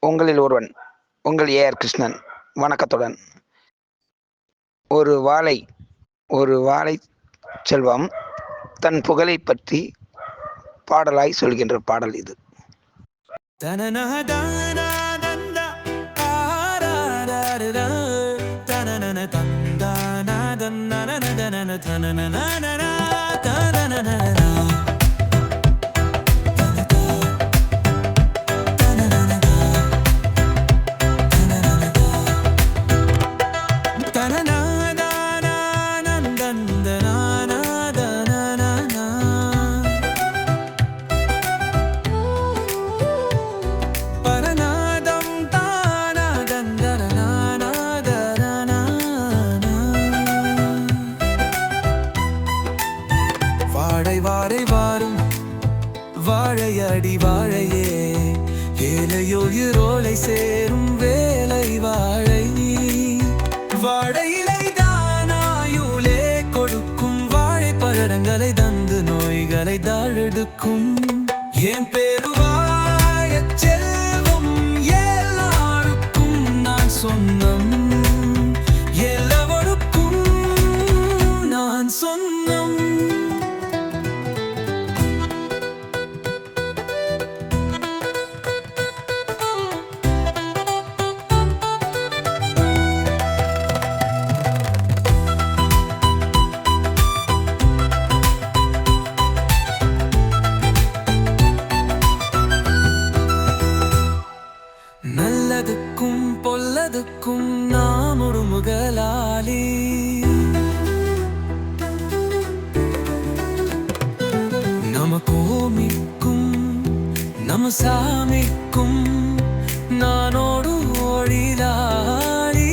உங்களில் ஒருவன் உங்கள் ஏஆர் கிருஷ்ணன். வணக்கத்துடன். ஒரு வாழை செல்வம் தன் புகழை பற்றி பாடலாய் சொல்கின்ற பாடல் இது. வாழை வாரும் வாழையடி வாழையே, ஏழையோயிரோலை சேரும் வேலை வாழை. வாழையிலை தானாயுலே கொடுக்கும் வாழை பழங்களை தந்து நோய்களை தாழெடுக்கும். என் பேரு வாழச் செல்வம் எல்லாருக்கும் நான் சொந்தம், எல்லாருக்கும் நான் சொந்தம். நல்லதுக்கும் பொல்லதுக்கும் நாம் ஒரு முதலாளி. நம கோமிக்கும் நம சாமிக்கும் நானோடு ஓடிலாளி.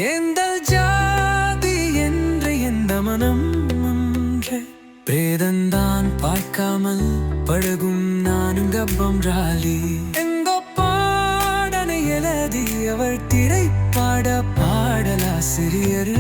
எந்த ஜாதி என்று எந்த மனம் ஒன்று பேதந்தான் பார்க்காமல் பழகும் நானும் கப்பம் ராலி. எங்க பாடனை எழுதி அவள் திரைப்பாட பாடலாசிரியர்.